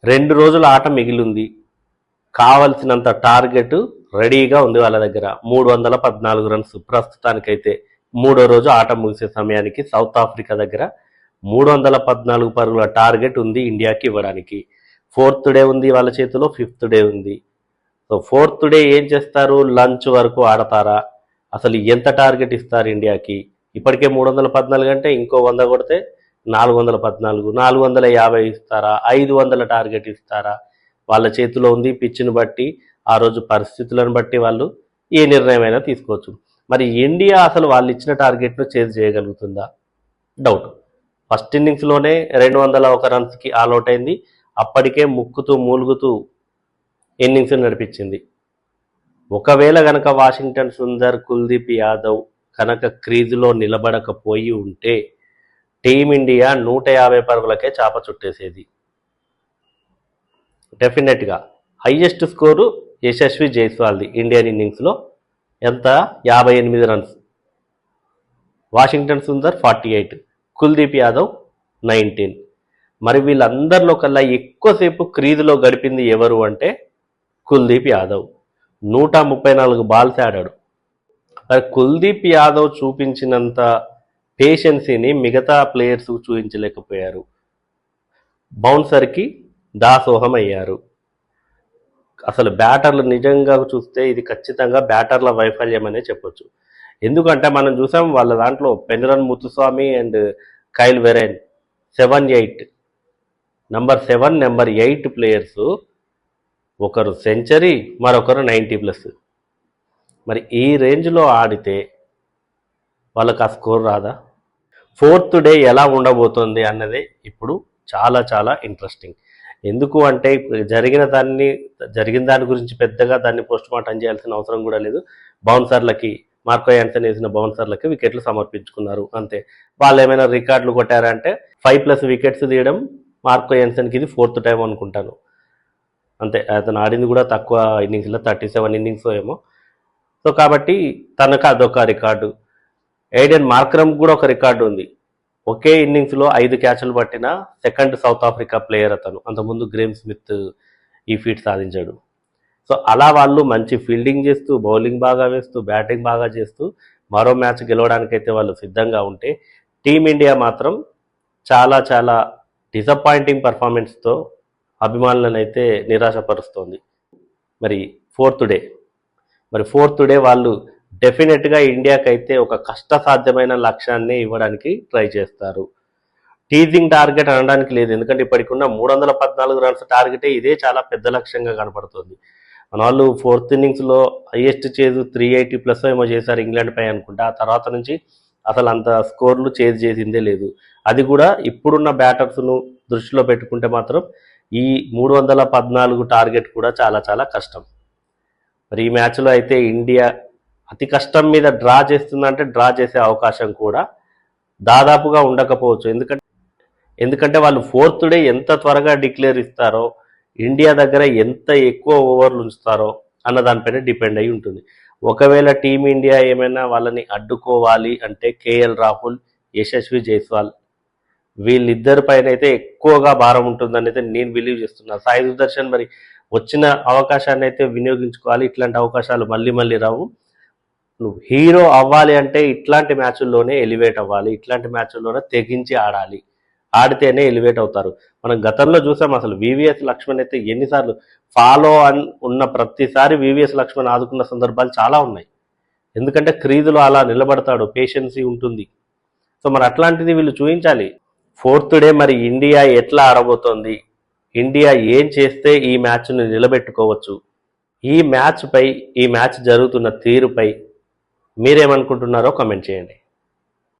2 రోజుల ఆట మిగిలింది. కావలసినంత టార్గెట్ రెడీగా ఉంది వాళ్ళ దగ్గర. 314 రన్స్ ప్రస్తుతానికైతే. మూడో రోజు ఆట ముగిసే సమయానికి సౌత్ ఆఫ్రికా దగ్గర 314 పరుగుల టార్గెట్ ఉంది ఇండియాకి ఇవ్వడానికి. 4th డే ఉంది వాళ్ళ చేతిలో, 5th డే ఉంది. సో 4th డే ఏం చేస్తారు? లంచ్ వరకు ఆడతారా? అసలు ఎంత టార్గెట్ ఇస్తారు ఇండియాకి? ఇప్పటికే 314 అంటే ఇంకో 100 కొడితే 414, 450 ఇస్తారా? 500 టార్గెట్ ఇస్తారా? వాళ్ళ చేతిలో ఉంది. పిచ్చును బట్టి, ఆ రోజు పరిస్థితులను బట్టి వాళ్ళు ఏ నిర్ణయమైనా తీసుకోవచ్చు. మరి ఇండియా అసలు వాళ్ళు ఇచ్చిన టార్గెట్ను చేజ్ చేయగలుగుతుందా? డౌట్. ఫస్ట్ ఇన్నింగ్స్లోనే 201 రన్స్కి ఆల్అౌట్ అయింది. అప్పటికే ముక్కుతూ మూలుగుతూ ఇన్నింగ్స్ నడిపించింది. ఒకవేళ గనక వాషింగ్టన్ సుందర్, కుల్దీప్ యాదవ్ కనుక క్రీజులో నిలబడకపోయి ఉంటే టీమిండియా 150 పరుగులకే చాప చుట్టేసేది. డెఫినెట్గా హైయెస్ట్ స్కోరు యశస్వి జైస్వాల్ది ఇండియన్ ఇన్నింగ్స్లో. ఎంత? 58 రన్స్. వాషింగ్టన్ సుందర్ 48, కుల్దీప్ యాదవ్ 19. మరి వీళ్ళందరిలో కల్లా ఎక్కువసేపు క్రీజులో గడిపింది ఎవరు అంటే కుల్దీప్ యాదవ్. 134 బాల్స్ ఆడాడు. మరి కుల్దీప్ యాదవ్ చూపించినంత పేషెన్సీని మిగతా ప్లేయర్స్ చూపించలేకపోయారు. బౌన్సర్కి దాసోహం అయ్యారు. అసలు బ్యాటర్లు నిజంగా చూస్తే ఇది ఖచ్చితంగా బ్యాటర్ల వైఫల్యం అనే చెప్పొచ్చు. ఎందుకంటే మనం చూసాం వాళ్ళ దాంట్లో పెనురన్ Muthusamy and Kyle Verreynne 7-8, number 7, number 8 players, ఒకరు సెంచరీ, మరొకరు 90+. మరి ఈ రేంజ్లో ఆడితే వాళ్ళకి ఆ స్కోర్ రాదా? 4th డే ఎలా ఉండబోతుంది అన్నదే ఇప్పుడు చాలా చాలా ఇంట్రెస్టింగ్. ఎందుకు అంటే జరిగిన దాని గురించి పెద్దగా దాన్ని పోస్ట్ మార్టం చేయాల్సిన అవసరం కూడా లేదు. బౌన్సర్లకి, మార్కో యాన్సన్ వేసిన బౌన్సర్లకి వికెట్లు సమర్పించుకున్నారు అంతే. వాళ్ళు ఏమైనా రికార్డులు కొట్టారంటే 5+ వికెట్స్ తీయడం మార్కో యాన్సన్కి ఇది 4th టైం అనుకుంటాను అంతే. అతను ఆడింది కూడా తక్కువ ఇన్నింగ్స్లో, 37 ఇన్నింగ్స్ ఏమో. సో కాబట్టి తనకు అదొక రికార్డు. ఎయిడెన్ మార్క్రమ్ కూడా ఒక రికార్డు ఉంది. ఒకే ఇన్నింగ్స్లో 5 క్యాచ్లు పట్టిన సెకండ్ సౌత్ ఆఫ్రికా ప్లేయర్ అతను. అంతకుముందు గ్రేమ్ స్మిత్ ఈ ఫీట్ సాధించాడు. సో అలా వాళ్ళు మంచి ఫీల్డింగ్ చేస్తూ, బౌలింగ్ బాగా వేస్తూ, బ్యాటింగ్ బాగా చేస్తూ మరో మ్యాచ్ గెలవడానికైతే వాళ్ళు సిద్ధంగా ఉంటే టీమిండియా మాత్రం చాలా చాలా డిసప్పాయింటింగ్ పర్ఫార్మెన్స్తో అభిమానులను అయితే నిరాశపరుస్తోంది. మరి 4th డే వాళ్ళు డెఫినెట్గా ఇండియాకైతే ఒక కష్టసాధ్యమైన లక్ష్యాన్ని ఇవ్వడానికి ట్రై చేస్తారు. టీజింగ్ టార్గెట్ అనడానికి లేదు, ఎందుకంటే ఇప్పటికున్న 314 రన్స్ టార్గెటే ఇదే చాలా పెద్ద లక్ష్యంగా కనపడుతుంది. మన వాళ్ళు 4th ఇన్నింగ్స్లో హైయెస్ట్ చేజ్ 380+ ఏమో చేశారు ఇంగ్లాండ్ పై అనుకుంటా. ఆ తర్వాత నుంచి అసలు అంత స్కోర్లు చేజ్ చేసిందే లేదు. అది కూడా ఇప్పుడున్న బ్యాటర్స్ను దృష్టిలో పెట్టుకుంటే మాత్రం ఈ 314 టార్గెట్ కూడా చాలా చాలా కష్టం. మరి ఈ మ్యాచ్లో అయితే ఇండియా అతి కష్టం మీద డ్రా చేస్తుందంటే డ్రా చేసే అవకాశం కూడా దాదాపుగా ఉండకపోవచ్చు. ఎందుకంటే వాళ్ళు 4th డే ఎంత త్వరగా డిక్లేర్ ఇస్తారో, ఇండియా దగ్గర ఎంత ఎక్కువ ఓవర్లు ఉంచుతారో అన్న దానిపైన డిపెండ్ అయి ఉంటుంది. ఒకవేళ టీమిండియా ఏమైనా వాళ్ళని అడ్డుకోవాలి అంటే కేఎల్ రాహుల్, యశస్వి జైస్వాల్ వీళ్ళిద్దరి పైన అయితే ఎక్కువగా భారం ఉంటుందని అయితే నేను బిలీవ్ చేస్తున్నాను. సాయి సుదర్శన్ మరి వచ్చిన అవకాశాన్ని అయితే వినియోగించుకోవాలి. ఇట్లాంటి అవకాశాలు మళ్ళీ మళ్ళీ రావు. నువ్వు హీరో అవ్వాలి అంటే ఇట్లాంటి మ్యాచ్ల్లోనే ఎలివేట్ అవ్వాలి, ఇట్లాంటి మ్యాచ్ల్లోనే తెగించి ఆడాలి. ఆడితేనే ఎలివేట్ అవుతారు. మనం గతంలో చూసాం అసలు వివిఎస్ లక్ష్మణ్ అయితే ఎన్నిసార్లు ఫాలో ఉన్న ప్రతిసారి వివిఎస్ లక్ష్మణ్ ఆదుకున్న సందర్భాలు చాలా ఉన్నాయి. ఎందుకంటే క్రీజులో అలా నిలబడతాడు, పేషెన్సీ ఉంటుంది. సో మరి అట్లాంటిది వీళ్ళు చూపించాలి. 4th డే మరి ఇండియా ఎట్లా ఆడబోతోంది, ఇండియా ఏం చేస్తే ఈ మ్యాచ్ను నిలబెట్టుకోవచ్చు, ఈ మ్యాచ్ జరుగుతున్న తీరుపై మీరేమనుకుంటున్నారో కామెంట్ చేయండి.